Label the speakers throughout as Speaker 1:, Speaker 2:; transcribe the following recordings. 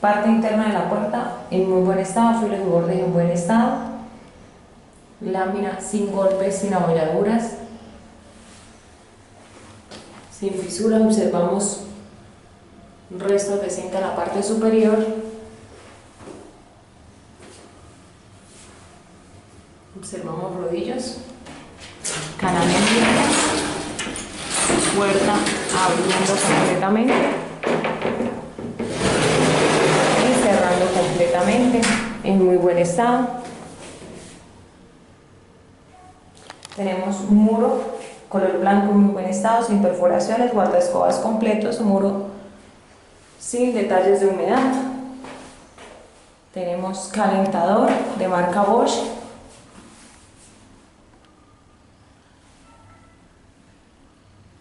Speaker 1: Parte interna de la puerta en muy buen estado, filos y bordes en buen estado. Lámina sin golpes, sin abolladuras, sin fisuras. Observamos restos de cinta en la parte superior. Observamos rodillos, canaletas, puerta abriendo completamente y cerrando completamente en muy buen estado. Tenemos un muro color blanco en muy buen estado, sin perforaciones, guardaescobas completos, muro sin detalles de humedad. Tenemos calentador de marca Bosch,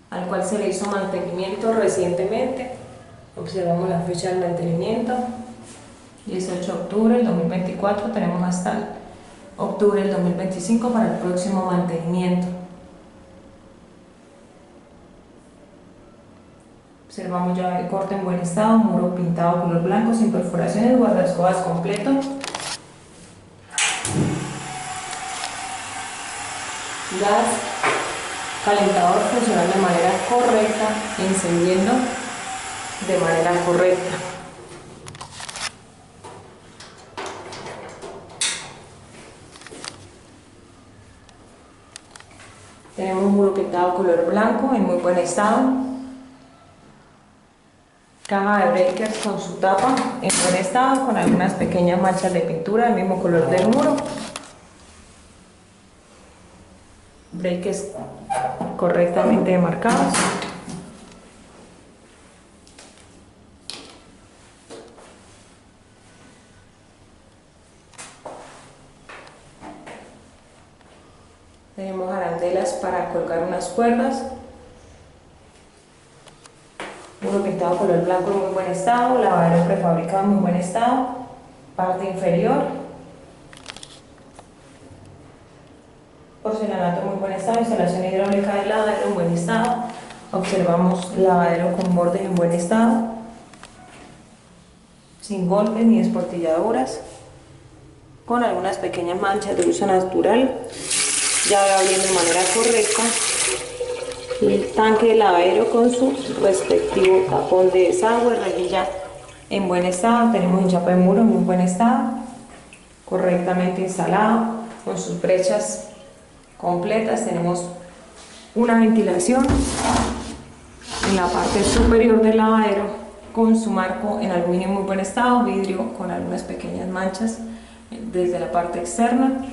Speaker 1: al cual se le hizo mantenimiento recientemente. Observamos la fecha del mantenimiento, 18 de octubre del 2024, tenemos hasta el octubre del 2025 para el próximo mantenimiento. Observamos llave de corte en buen estado, muro pintado color blanco sin perforaciones, guardaescobas completo. Gas calentador funcionando de manera correcta, encendiendo de manera correcta. Tenemos un muro pintado color blanco en muy buen estado. Caja de breakers con su tapa en buen estado, con algunas pequeñas manchas de pintura del mismo color del muro. Breakers correctamente marcados. Tenemos arandelas para colgar unas cuerdas. Muro pintado color blanco en muy buen estado, lavadero prefabricado en muy buen estado, parte inferior, porcelanato en muy buen estado, instalación hidráulica del lavadero en buen estado. Observamos lavadero con bordes en buen estado, sin golpes ni esportilladuras, con algunas pequeñas manchas de uso natural, llave abriendo de manera correcta. El tanque de lavadero con su respectivo tapón de desagüe, rejilla en buen estado. Tenemos un chapa de muro en muy buen estado, correctamente instalado, con sus brechas completas. Tenemos una ventilación en la parte superior del lavadero con su marco en aluminio en muy buen estado, vidrio con algunas pequeñas manchas desde la parte externa.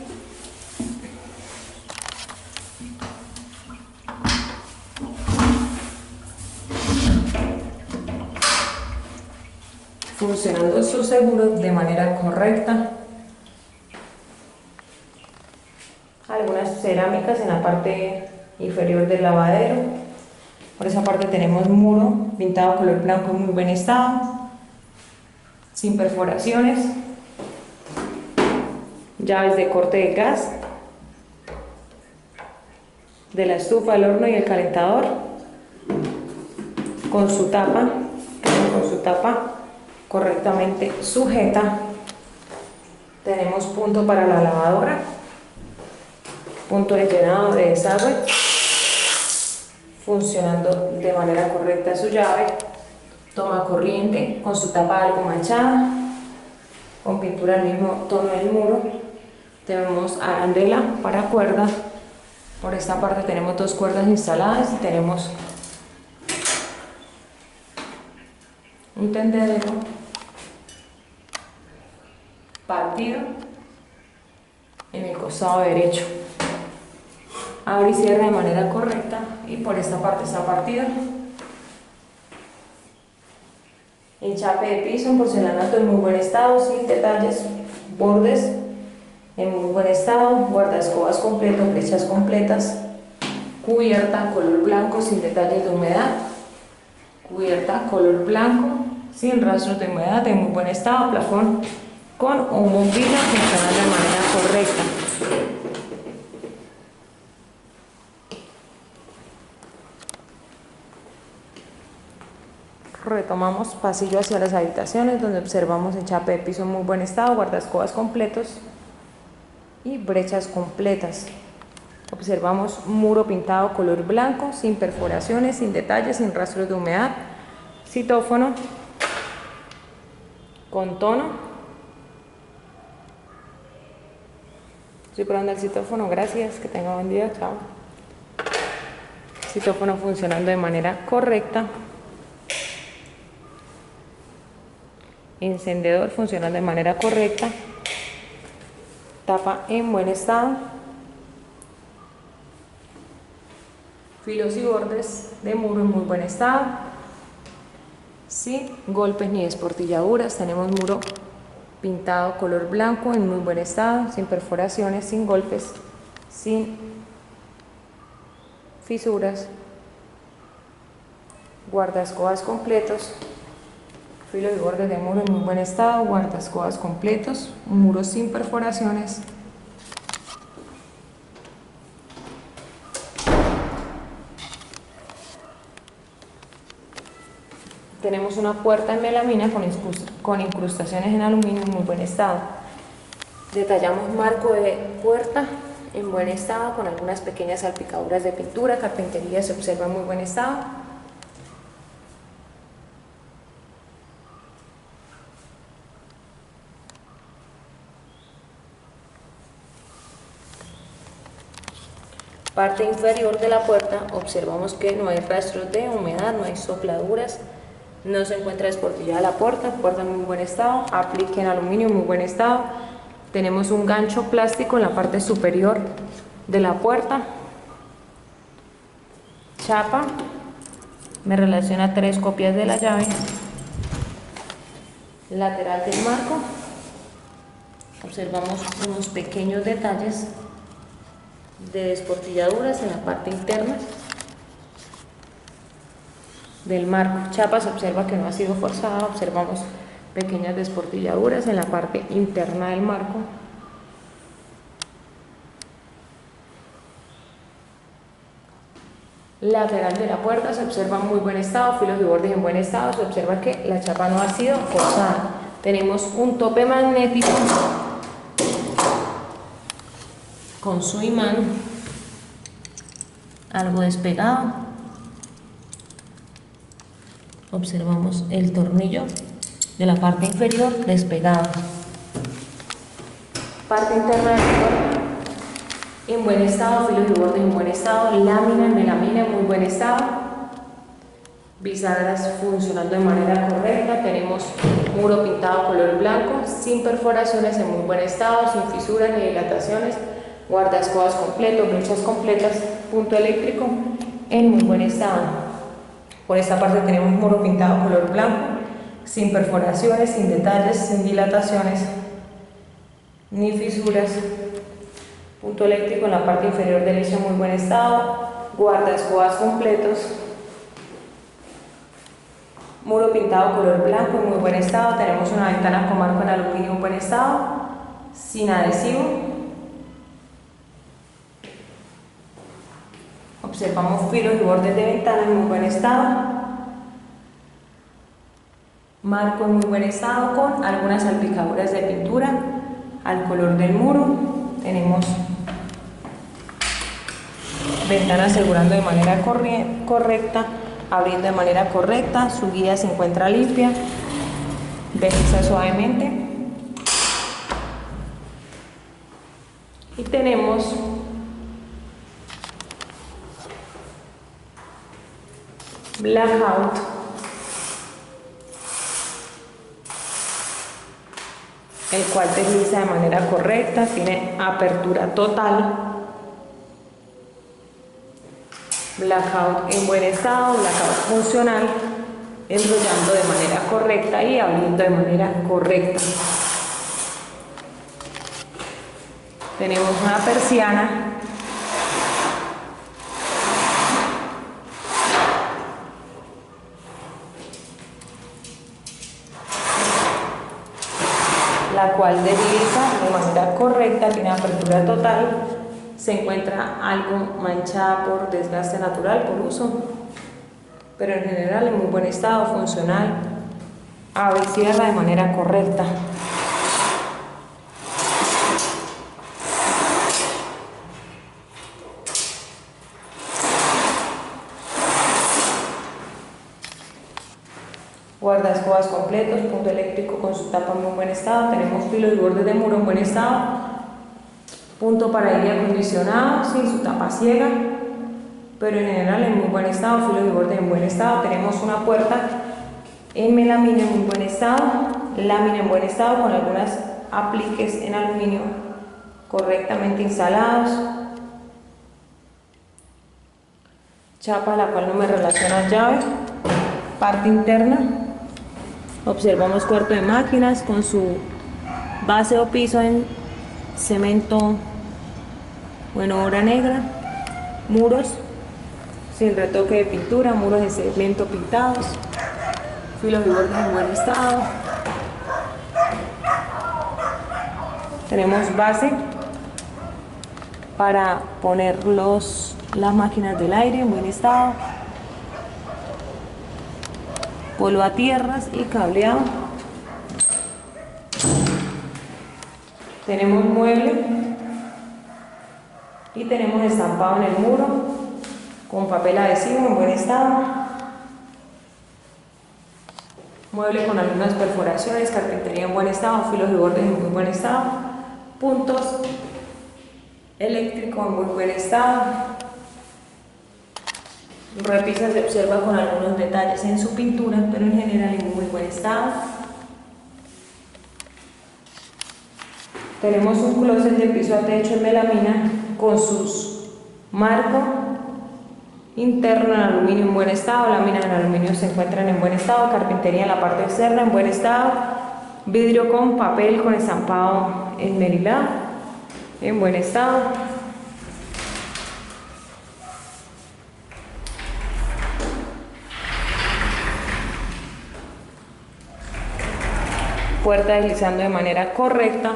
Speaker 1: Funcionando su seguro de manera correcta. Algunas cerámicas en la parte inferior del lavadero. Por esa parte tenemos muro pintado color blanco en muy buen estado, sin perforaciones. Llaves de corte de gas, de la estufa, el horno y el calentador, con su tapa correctamente sujeta. Tenemos punto para la lavadora, punto de llenado de desagüe, funcionando de manera correcta su llave. Toma corriente con su tapa algo manchada, con pintura del mismo tono del muro. Tenemos arandela para cuerda. Por esta parte tenemos dos cuerdas instaladas y tenemos un tendedero partido en el costado derecho. Abre y cierra de manera correcta y por esta parte está partido. Enchape de piso en porcelanato en muy buen estado, sin detalles, bordes en muy buen estado, guardaescobas completo, brechas completas, cubierta color blanco sin detalles de humedad, cubierta color blanco sin rastros de humedad en muy buen estado, plafón con un bombillo funcionando de manera correcta. Retomamos pasillo hacia las habitaciones, donde observamos enchape de piso en muy buen estado, guardaescobas completos y brechas completas. Observamos muro pintado color blanco, sin perforaciones, sin detalles, sin rastros de humedad. Citófono con tono. Estoy probando el citófono, gracias, que tenga buen día, chao. Citófono funcionando de manera correcta. Encendedor funcionando de manera correcta. Tapa en buen estado. Filos y bordes de muro en muy buen estado, sin golpes ni desportilladuras. Tenemos muro pintado color blanco en muy buen estado, sin perforaciones, sin golpes, sin fisuras. Guardaescobas completos. Filos y bordes de muro en muy buen estado, guardaescobas completos, muro sin perforaciones. Tenemos una puerta en melamina con incrustaciones en aluminio en muy buen estado. Detallamos marco de puerta en buen estado con algunas pequeñas salpicaduras de pintura. Carpintería se observa en muy buen estado. Parte inferior de la puerta observamos que no hay rastros de humedad, no hay sopladuras, no se encuentra desportillada la puerta en muy buen estado, aplique en aluminio en muy buen estado. Tenemos un gancho plástico en la parte superior de la puerta. Chapa, me relaciona 3 copias de la llave. Lateral del marco, observamos unos pequeños detalles de desportilladuras en la parte interna del marco. Chapa se observa que no ha sido forzada, observamos pequeñas desportilladuras en la parte interna del marco. Lateral de la puerta se observa en muy buen estado, filos y bordes en buen estado, se observa que la chapa no ha sido forzada. Tenemos un tope magnético con su imán algo despegado. Observamos el tornillo de la parte inferior despegado. Parte interna del motor en buen estado, filos y bordes en buen estado, lámina, melamina en muy buen estado, bisagras funcionando de manera correcta. Tenemos muro pintado color blanco, sin perforaciones, en muy buen estado, sin fisuras ni dilataciones. Guardaescobas completos, brechas completas, punto eléctrico en muy buen estado. Por esta parte tenemos muro pintado color blanco, sin perforaciones, sin detalles, sin dilataciones ni fisuras. Punto eléctrico en la parte inferior derecha en muy buen estado. Guardaescobas completos. Muro pintado color blanco en muy buen estado. Tenemos una ventana con marco en aluminio en buen estado, sin adhesivo. Observamos filos y bordes de ventana en muy buen estado. Marco en muy buen estado con algunas salpicaduras de pintura al color del muro. Tenemos ventana asegurando de manera correcta, abriendo de manera correcta. Su guía se encuentra limpia. Desliza suavemente. Y tenemos blackout, el cual desliza de manera correcta, tiene apertura total. Blackout en buen estado, blackout funcional, enrollando de manera correcta y abriendo de manera correcta. Tenemos una persiana la cual desliza de manera correcta, tiene apertura total, se encuentra algo manchada por desgaste natural, por uso. pero en general en muy buen estado, funcional, abre y cierra de manera correcta. Guardaescobas completos, punto eléctrico con su tapa en muy buen estado, tenemos filos y bordes de muro en buen estado, punto para aire acondicionado sin su tapa ciega, pero en general en muy buen estado, filos y bordes en buen estado. Tenemos una puerta en melamina en muy buen estado, lámina en buen estado con algunos apliques en aluminio correctamente instalados, chapa la cual no me relaciona llave, parte interna. Observamos cuarto de máquinas con su base o piso en cemento, bueno, obra negra, muros sin retoque de pintura, muros de cemento pintados, filos y bordes en buen estado. Tenemos base para poner las máquinas del aire en buen estado, polvo a tierras y cableado. Tenemos mueble y tenemos estampado en el muro con papel adhesivo en buen estado, mueble con algunas perforaciones, carpintería en buen estado, filos y bordes en muy buen estado, puntos eléctrico en muy buen estado. Repisa se observa con algunos detalles en su pintura, pero en general en muy buen estado. Tenemos un closet de piso a techo en melamina con sus marcos interno en aluminio en buen estado, láminas en aluminio se encuentran en buen estado, carpintería en la parte externa en buen estado, vidrio con papel con estampado en merilá en buen estado. Puerta deslizando de manera correcta,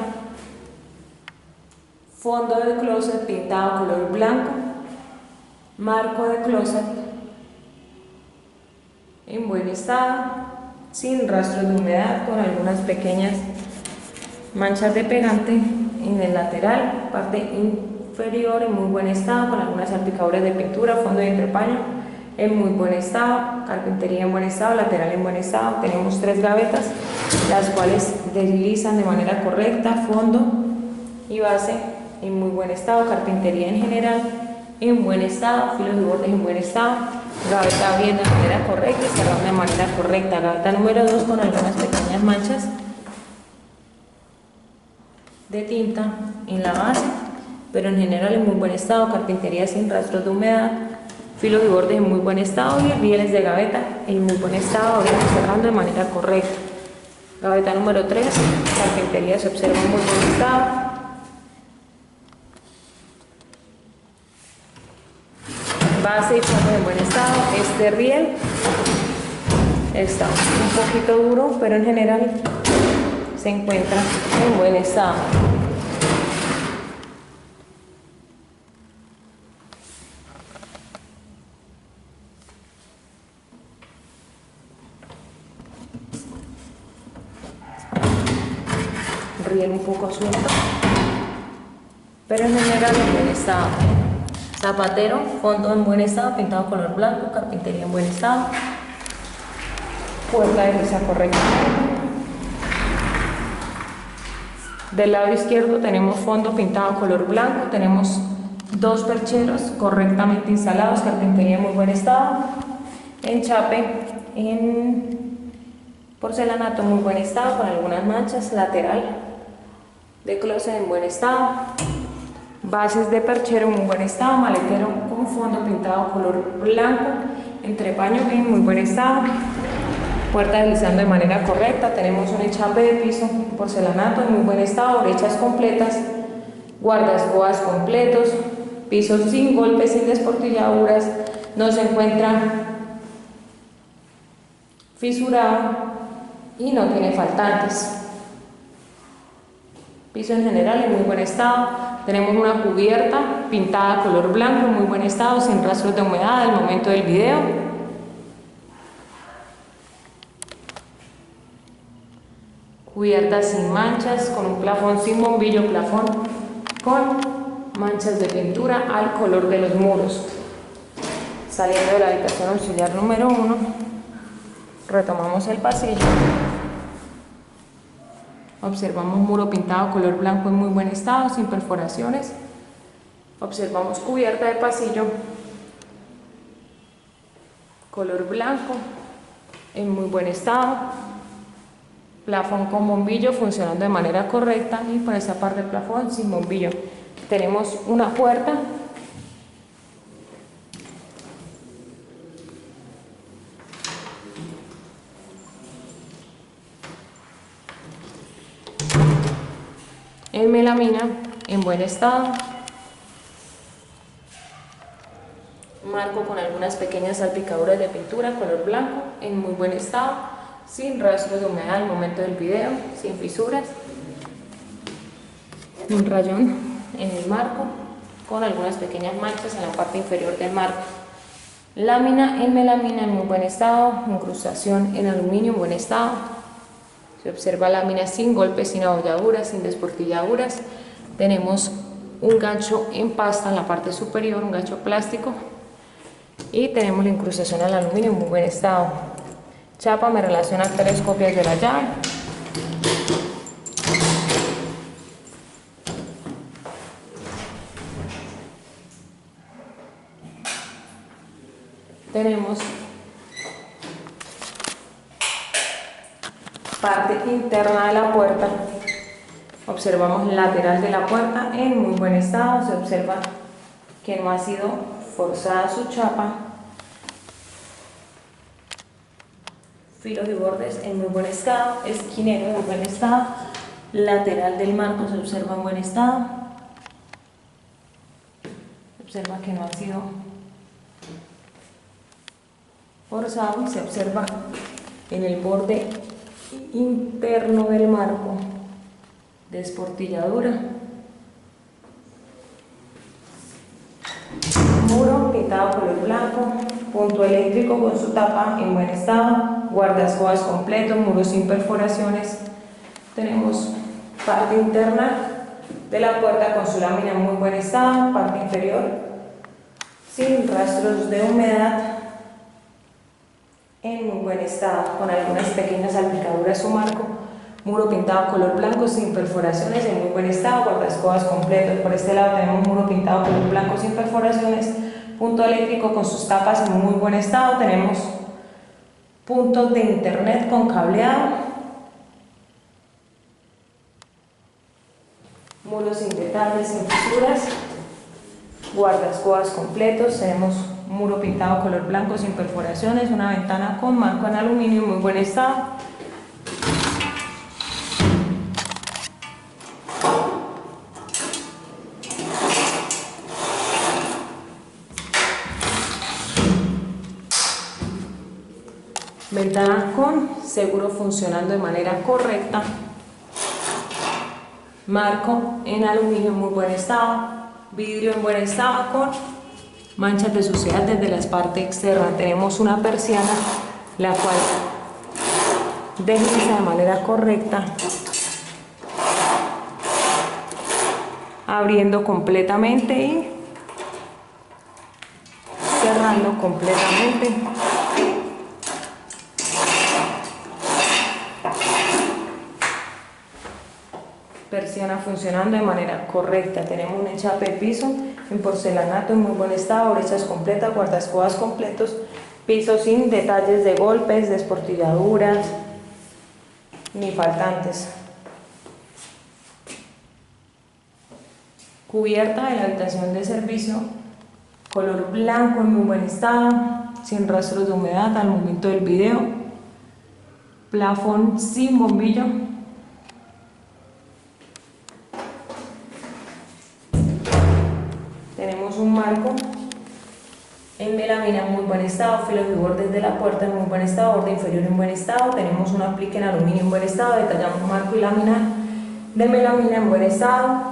Speaker 1: fondo del closet pintado color blanco, marco de closet en buen estado, sin rastros de humedad, con algunas pequeñas manchas de pegante en el lateral, parte inferior en muy buen estado, con algunas salpicaduras de pintura, fondo de entrepaño en muy buen estado, carpintería en buen estado, lateral en buen estado. Tenemos 3 gavetas, las cuales deslizan de manera correcta, fondo y base en muy buen estado, carpintería en general en buen estado, filos y bordes en buen estado, gaveta abriendo de manera correcta y cerrando de manera correcta. Gaveta número 2 con algunas pequeñas manchas de tinta en la base, pero en general en muy buen estado, carpintería sin rastros de humedad, filos y bordes en muy buen estado y rieles de gaveta en muy buen estado, abriendo y cerrando de manera correcta. Gaveta número 3, carpintería se observa en muy buen estado. Base y fondo en buen estado. Este riel está un poquito duro, pero en general se encuentra en buen estado. Riel un poco suelto, pero en general en buen estado. Zapatero, fondo en buen estado, pintado color blanco, carpintería en buen estado, puerta de lisa correcta. Del lado izquierdo tenemos fondo pintado color blanco, tenemos 2 percheros correctamente instalados, carpintería en muy buen estado, enchape en porcelanato en muy buen estado con algunas manchas, lateral de closet en buen estado, bases de perchero en muy buen estado, maletero con fondo pintado color blanco, entrepaño en muy buen estado, puerta deslizando de manera correcta, tenemos un enchape de piso, porcelanato en muy buen estado, brechas completas, guardaescobas completos, pisos sin golpes, sin desportilladuras, no se encuentra fisurado y no tiene faltantes. Piso en general en muy buen estado, tenemos una cubierta pintada color blanco en muy buen estado, sin rastros de humedad al momento del video. Cubierta sin manchas, con un plafón sin bombillo, plafón con manchas de pintura al color de los muros. Saliendo de la habitación auxiliar número 1, retomamos el pasillo. Observamos muro pintado color blanco en muy buen estado, sin perforaciones. Observamos cubierta de pasillo, color blanco, en muy buen estado. Plafón con bombillo funcionando de manera correcta, y por esa parte del plafón sin bombillo. Tenemos una puerta en melamina en buen estado. Marco con algunas pequeñas salpicaduras de pintura color blanco en muy buen estado, sin rastro de humedad al momento del video, sin fisuras. Un rayón en el marco con algunas pequeñas manchas en la parte inferior del marco. Lámina en melamina en muy buen estado, incrustación en aluminio en buen estado. Se observa lámina sin golpes, sin abolladuras, sin desportilladuras. Tenemos un gancho en pasta en la parte superior, un gancho plástico, y tenemos la incrustación al aluminio en muy buen estado. Chapa me relaciona 3 copias de la llave. Tenemos parte interna de la puerta. Observamos lateral de la puerta en muy buen estado. Se observa que no ha sido forzada su chapa. Filos y bordes en muy buen estado. Esquinero en muy buen estado. Lateral del marco se observa en buen estado. Se observa que no ha sido forzado, y se observa en el borde interno del marco desportilladura. Muro pintado color blanco, punto eléctrico con su tapa en buen estado, guardaescobas completo, muro sin perforaciones. Tenemos parte interna de la puerta con su lámina en muy buen estado, parte inferior sin rastros de humedad, en muy buen estado, con algunas pequeñas salpicaduras su marco. Muro pintado color blanco sin perforaciones en muy buen estado, guardaescobas completos. Por este lado tenemos muro pintado color blanco sin perforaciones, punto eléctrico con sus tapas en muy buen estado. Tenemos puntos de internet con cableado, muros sin detalles, sin fisuras, guardaescobas completos. Tenemos muro pintado color blanco sin perforaciones, una ventana con marco en aluminio en muy buen estado. Ventana con seguro funcionando de manera correcta. Marco en aluminio en muy buen estado. Vidrio en buen estado con manchas de suciedad desde la parte externa. Tenemos una persiana, la cual desliza de manera correcta, abriendo completamente y cerrando completamente. Persiana funcionando de manera correcta. Tenemos un enchape de piso en porcelanato en muy buen estado, brechas completas, guardaescobas completos, piso sin detalles de golpes, desportilladuras ni faltantes. Cubierta de la habitación de servicio color blanco en muy buen estado, sin rastros de humedad al momento del video. Plafón sin bombillo. Tenemos un marco en melamina en muy buen estado, filos y bordes de la puerta en muy buen estado, borde inferior en buen estado. Tenemos un aplique en aluminio en buen estado. Detallamos marco y lámina de melamina en buen estado.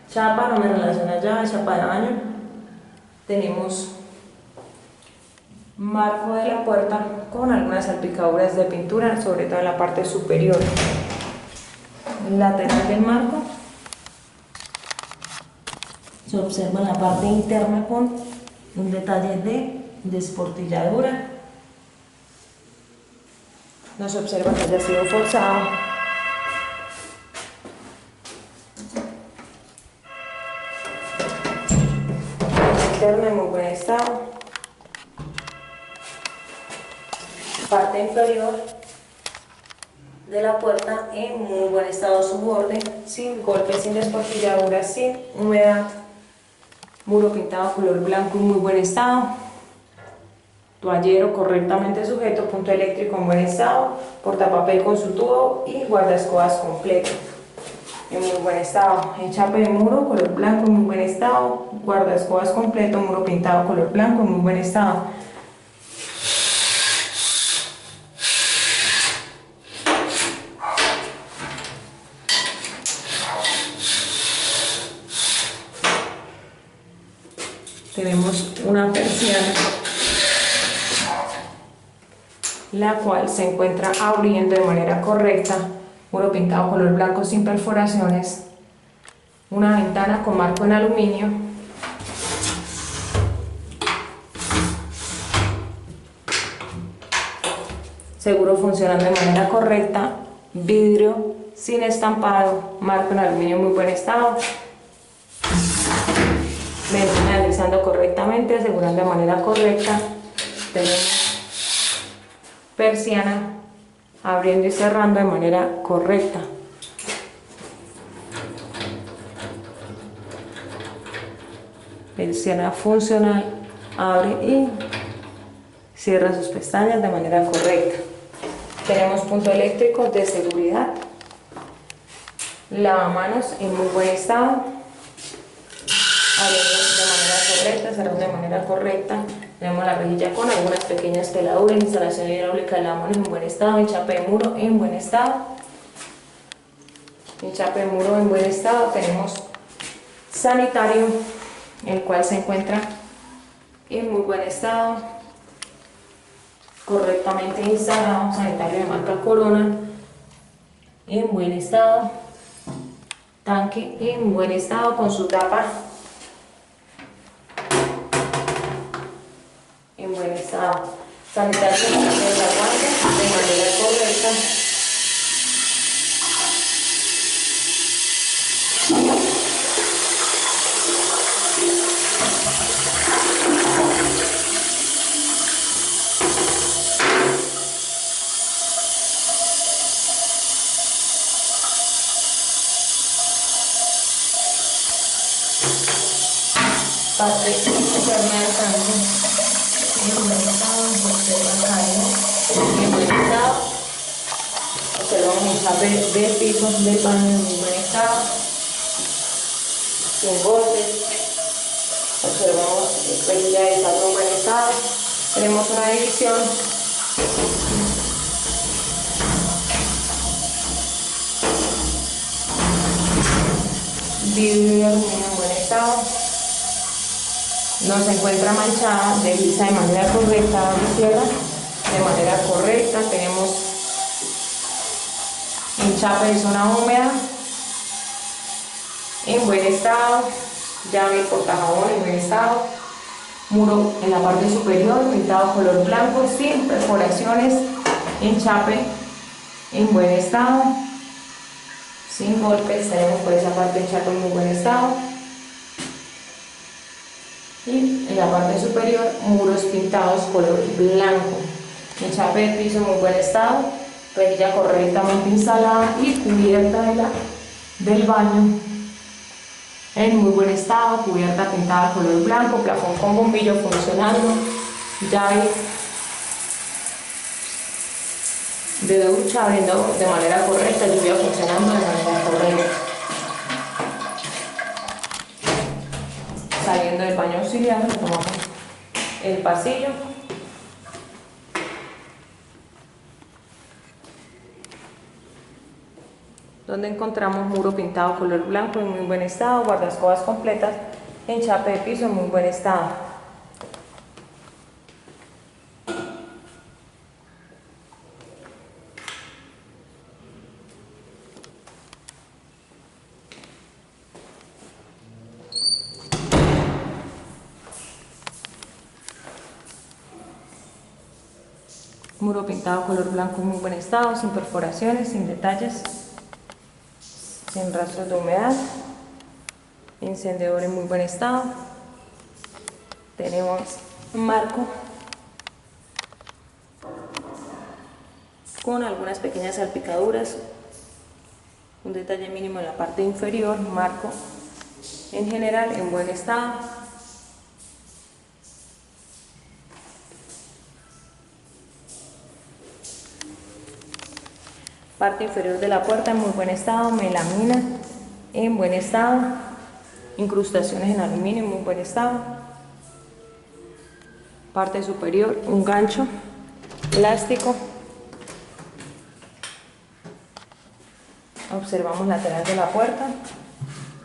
Speaker 1: Chapa, no me relaciona ya, chapa de baño. Tenemos marco de la puerta con algunas salpicaduras de pintura, sobre todo en la parte superior lateral del marco. Se observa en la parte interna con un detalle de desportilladura. No se observa que haya sido forzado. Interna en muy buen estado. Parte inferior de la puerta en muy buen estado su borde, sin golpes, sin desportilladuras, sin humedad. Muro pintado color blanco en muy buen estado. Toallero correctamente sujeto, punto eléctrico en buen estado, portapapel con su tubo y guardaescobas completo en muy buen estado. Enchape de muro color blanco en muy buen estado, guardaescobas completo, muro pintado color blanco en muy buen estado. Tenemos una persiana, la cual se encuentra abriendo de manera correcta, muro pintado color blanco sin perforaciones, una ventana con marco en aluminio, seguro funcionando de manera correcta, vidrio sin estampado, marco en aluminio en muy buen estado, ventana deslizando correctamente, asegurando de manera correcta. Tenemos persiana abriendo y cerrando de manera correcta. Persiana funcional, abre y cierra sus pestañas de manera correcta. Tenemos punto eléctrico de seguridad, lavamanos en muy buen estado, abriendo de manera correcta, cerrando de manera correcta. Tenemos la rejilla con algunas pequeñas peladuras, instalación hidráulica de lavamanos en buen estado, enchape de muro en buen estado, enchape de muro en buen estado. Tenemos sanitario, el cual se encuentra en muy buen estado, correctamente instalado, sanitario de marca Corona en buen estado, tanque en buen estado con su tapa en buen estado, sanitario de aguante de manera correcta. Parte interna del tanque en buen estado, observa el caño en buen estado, observamos el enchape del piso del baño en muy buen estado, sin golpes, observamos rejilla de salto en buen estado. Tenemos una división vidrio y aluminio en buen estado. No se encuentra manchada, desliza de manera correcta, abre y cierra de manera correcta. Tenemos enchape de zona húmeda en buen estado, llave y portajabón en buen estado, muro en la parte superior pintado color blanco sin perforaciones, enchape en buen estado, sin golpes. Tenemos por esa parte enchape en muy buen estado. Y en la parte superior, muros pintados color blanco, enchape de piso en muy buen estado, rejilla correctamente instalada y cubierta del baño en muy buen estado, cubierta pintada color blanco, plafón con bombillo funcionando, llave de ducha abriendo de manera correcta, lluvia funcionando de manera correcta. Saliendo del baño auxiliar, tomamos el pasillo, donde encontramos muro pintado color blanco en muy buen estado, guardaescobas completas, enchape de piso en muy buen estado. Muro pintado color blanco en muy buen estado, sin perforaciones, sin detalles, sin rastros de humedad. Encendedor en muy buen estado. Tenemos marco con algunas pequeñas salpicaduras, un detalle mínimo en la parte inferior. Marco en general en buen estado. Parte inferior de la puerta en muy buen estado, melamina en buen estado, incrustaciones en aluminio en muy buen estado. Parte superior, un gancho plástico. Observamos lateral de la puerta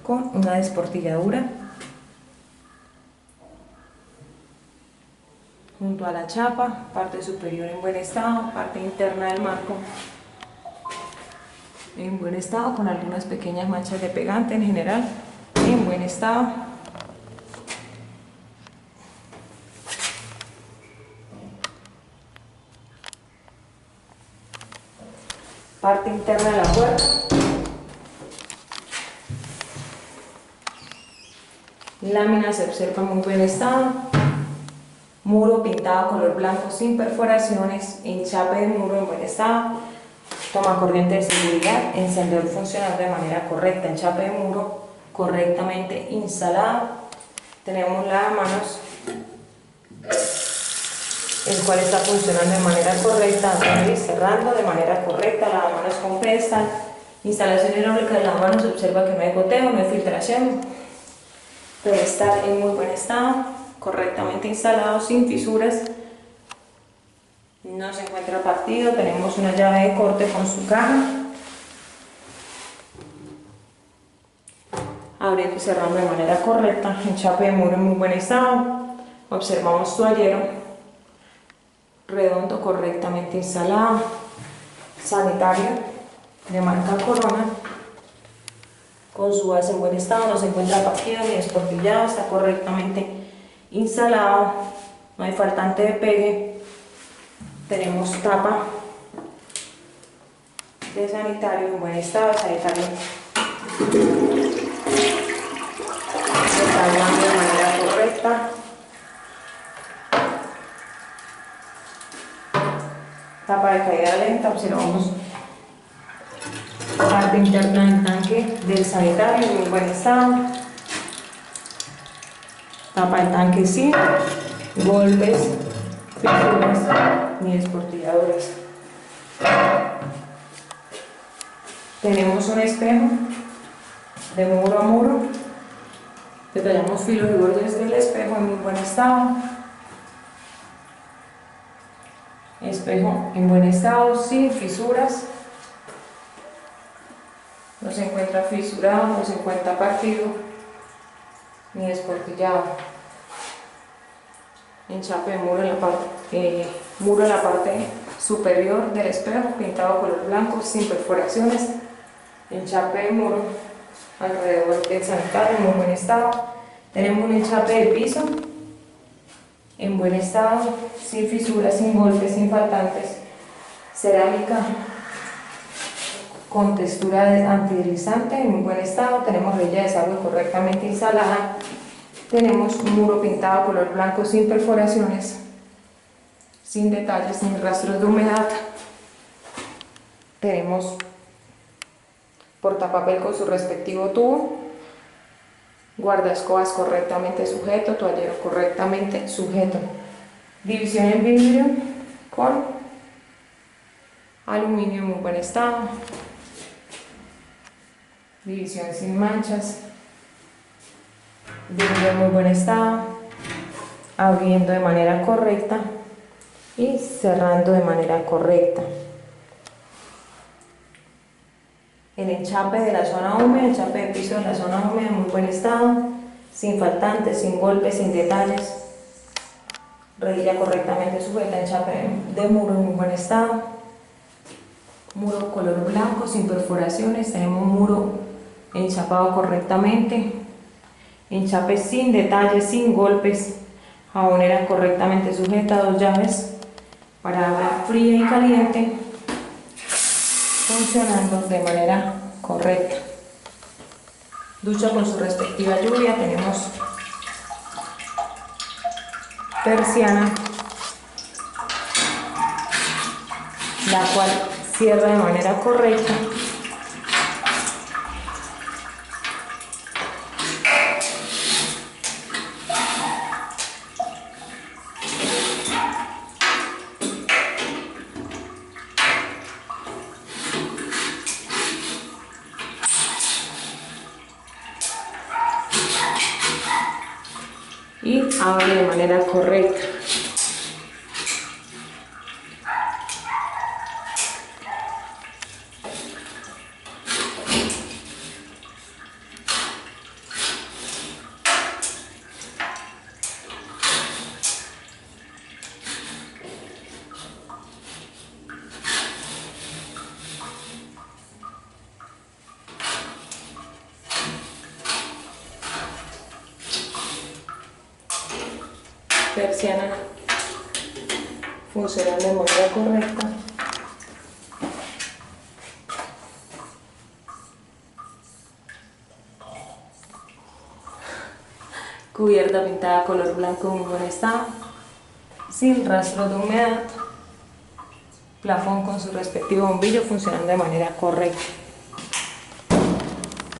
Speaker 1: con una desportilladura. Junto a la chapa, parte superior en buen estado, parte interna del marco en buen estado, con algunas pequeñas manchas de pegante, en general en buen estado. Parte interna de la puerta. Lámina se observa en muy buen estado. Muro pintado color blanco sin perforaciones, enchape de muro en buen estado. Toma corriente de seguridad, encendedor funcionando de manera correcta, enchape de muro correctamente instalado. Tenemos lavamanos, el cual está funcionando de manera correcta, abriendo y cerrando de manera correcta, lavamanos con pedestal. Instalación hidráulica del lavamanos, se observa que no hay goteo, no hay filtración. Pedestal en muy buen estado, correctamente instalado, sin fisuras. No se encuentra partido. Tenemos una llave de corte con su caja. Abriendo y cerrando de manera correcta. Enchape de muro en muy buen estado. Observamos toallero redondo correctamente instalado. Sanitario de marca Corona con su base en buen estado. No se encuentra partido ni desportillado. Está correctamente instalado. No hay faltante de pegue. Tenemos tapa de sanitario en buen estado, sanitario desarmando de manera correcta. Tapa de caída lenta, observamos parte interna del tanque del sanitario en muy buen estado. Tapa del tanque sin golpes, fisuras ni desportilladuras. Tenemos un espejo de muro a muro. Detallamos filos y bordes del espejo en muy buen estado. Espejo en buen estado, sin fisuras. No se encuentra fisurado, no se encuentra partido ni desportillado. Enchape de muro en la parte superior del espejo, pintado color blanco, sin perforaciones. Enchape de muro alrededor del sanitario en muy buen estado. Tenemos un enchape de piso en buen estado, sin fisuras, sin golpes, sin faltantes. Cerámica con textura antideslizante en muy buen estado. Tenemos rejilla de desagüe correctamente instalada. Tenemos un muro pintado color blanco sin perforaciones, sin detalles, sin rastros de humedad. Tenemos portapapel con su respectivo tubo, guardaescobas correctamente sujeto, toallero correctamente sujeto. División en vidrio con aluminio en muy buen estado. División sin manchas. Vidrio en muy buen estado, abriendo de manera correcta y cerrando de manera correcta. El enchape de la zona húmeda, el enchape de piso de la zona húmeda en muy buen estado, sin faltantes, sin golpes, sin detalles. Rejilla correctamente sujeta, enchape de muro en muy buen estado. Muro color blanco, sin perforaciones. Tenemos muro enchapado correctamente. Enchape sin detalles, sin golpes, jabonera correctamente sujeta, 2 llaves para agua fría y caliente, funcionando de manera correcta. Ducha con su respectiva lluvia, tenemos persiana, la cual cierra de manera correcta. Y abre de manera correcta. Persiana funcionando de manera correcta. Cubierta pintada color blanco muy buen estado, sin rastro de humedad. Plafón con su respectivo bombillo funcionando de manera correcta.